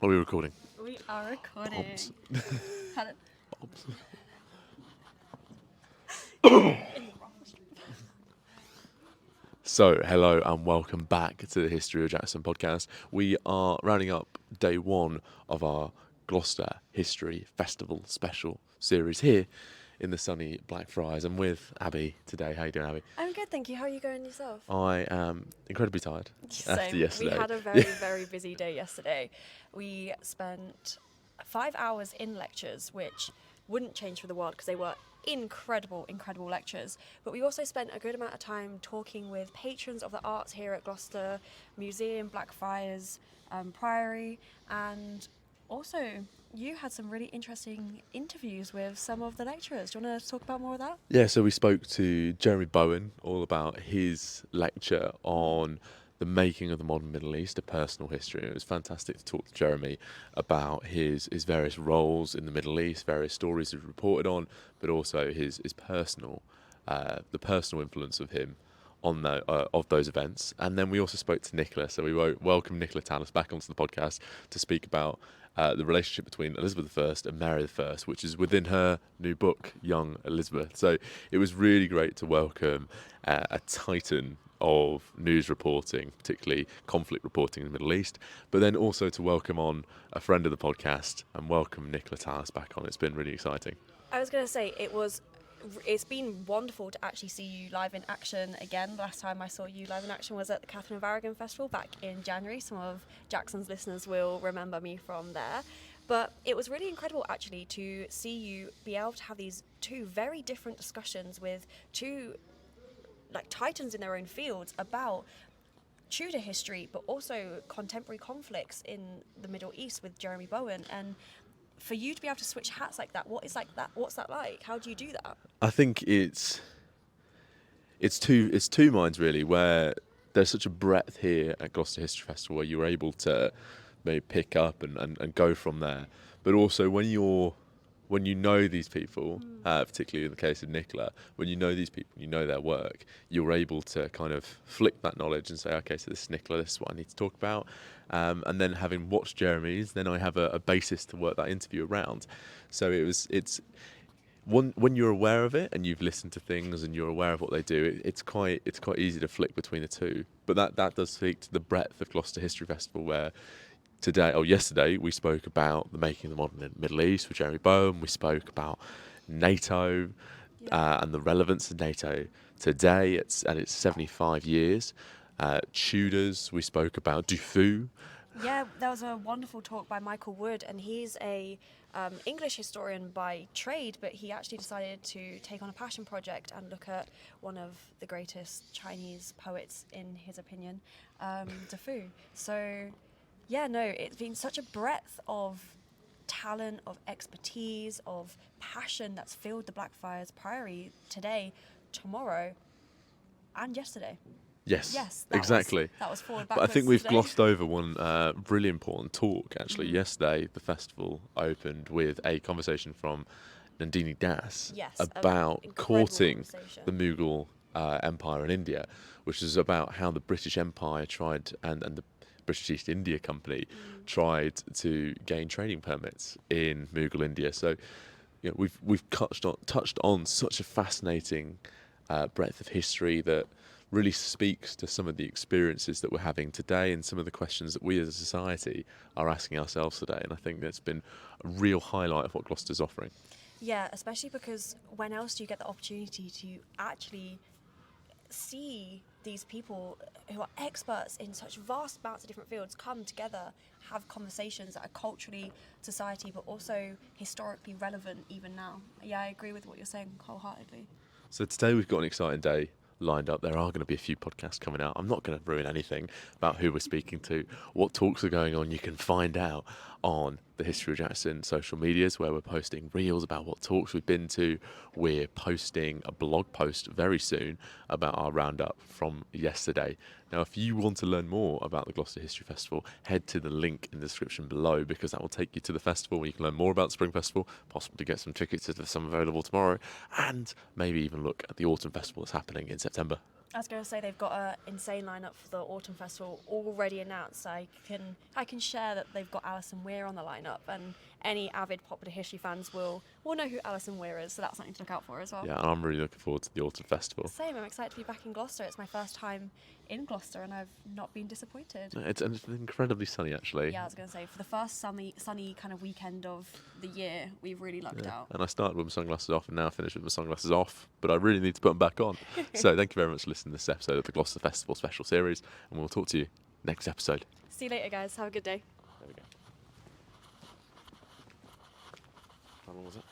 Are we recording? We are recording. Bobs. Hello. Bobs. In the rough. So, hello and welcome back to the History of Jackson podcast. We are rounding up day one of our Gloucester History Festival special series here in the sunny Blackfriars. I'm with Abbey today. How you doing, Abbey? I'm good, thank you. How are you going yourself? I am incredibly tired after Same. yesterday. We had a very busy day yesterday. We spent 5 hours in lectures, which wouldn't change for the world because they were incredible lectures. But we also spent a good amount of time talking with patrons of the arts here at Gloucester Museum, Blackfriars Priory, and also you had some really interesting interviews with some of the lecturers. Do you want to talk about more of that? Yeah, so we spoke to Jeremy Bowen all about his lecture on the making of the modern Middle East, a personal history. It was fantastic to talk to Jeremy about his various roles in the Middle East, various stories he's reported on, but also his personal, the personal influence of him on of those events. And then we also spoke to Nicola, so we welcome Nicola Tallis back onto the podcast to speak about the relationship between Elizabeth I and Mary I, which is within her new book, Young Elizabeth. So it was really great to welcome a titan of news reporting, particularly conflict reporting in the Middle East, but then also to welcome on a friend of the podcast and welcome Nicola Tallis back on. It's been really exciting. I was going to say, it's been wonderful to actually see you live in action again. Last time I saw you live in action was at the Catherine of Aragon Festival back in January. Some of Jackson's listeners will remember me from there. But it was really incredible actually to see you be able to have these two very different discussions with two titans in their own fields about Tudor history, but also contemporary conflicts in the Middle East with Jeremy Bowen. And for you to be able to switch hats like that, what's that like? How do you do that? I think it's two minds really, where there's such a breadth here at Gloucester History Festival where you're able to maybe pick up and go from there. But also when you know these people, particularly in the case of Nicola, when you know these people, you know their work, you're able to kind of flick that knowledge and say, okay, so this is Nicola, this is what I need to talk about. And then having watched Jeremy's, then I have a basis to work that interview around. So when you're aware of it and you've listened to things and you're aware of what they do, it's quite easy to flick between the two. But that does speak to the breadth of Gloucester History Festival, where yesterday we spoke about the making of the modern Middle East with Jeremy Bowen. We spoke about NATO and the relevance of NATO today. It's 75 years. Tudors. We spoke about Dufour. Yeah, there was a wonderful talk by Michael Wood, and he's a English historian by trade, but he actually decided to take on a passion project and look at one of the greatest Chinese poets, in his opinion, Dufour. So, yeah, no, it's been such a breadth of talent, of expertise, of passion that's filled the Blackfriars Priory today, tomorrow, and yesterday. Yes, that exactly. That was forward But I backwards think we've today. glossed over one really important talk, actually. Yesterday, the festival opened with a conversation from Nandini Das about courting the Mughal Empire in India, which is about how the British Empire tried, and the British East India Company tried to gain trading permits in Mughal India. So, we've touched on such a fascinating breadth of history that really speaks to some of the experiences that we're having today and some of the questions that we as a society are asking ourselves today. And I think that's been a real highlight of what Gloucester's offering. Yeah, especially because when else do you get the opportunity to actually see these people who are experts in such vast amounts of different fields come together, have conversations that are culturally, society, but also historically relevant even now. Yeah, I agree with what you're saying wholeheartedly. So today we've got an exciting day lined up. There are going to be a few podcasts coming out. I'm not going to ruin anything about who we're speaking to, what talks are going on. You can find out on the History of Jackson social medias, where we're posting reels about what talks we've been to. We're posting a blog post very soon about our roundup from yesterday. Now, if you want to learn more about the Gloucester History Festival, head to the link in the description below, because that will take you to the festival where you can learn more about the Spring Festival, possibly get some tickets if there's some available tomorrow, and maybe even look at the Autumn Festival that's happening in September. I was going to say they've got an insane lineup for the Autumn Festival already announced. I can share that they've got Alison Weir on the lineup, and any avid popular history fans will know who Alison Weir is, so that's something to look out for as well. Yeah, and I'm really looking forward to the Autumn Festival. Same, I'm excited to be back in Gloucester. It's my first time in Gloucester and I've not been disappointed. It's incredibly sunny, actually. Yeah, I was going to say, for the first sunny kind of weekend of the year, we've really lucked out. And I started with my sunglasses off and now I finish with my sunglasses off, but I really need to put them back on. So thank you very much for listening to this episode of the Gloucester Festival special series, and we'll talk to you next episode. See you later, guys. Have a good day. There we go. How long was it?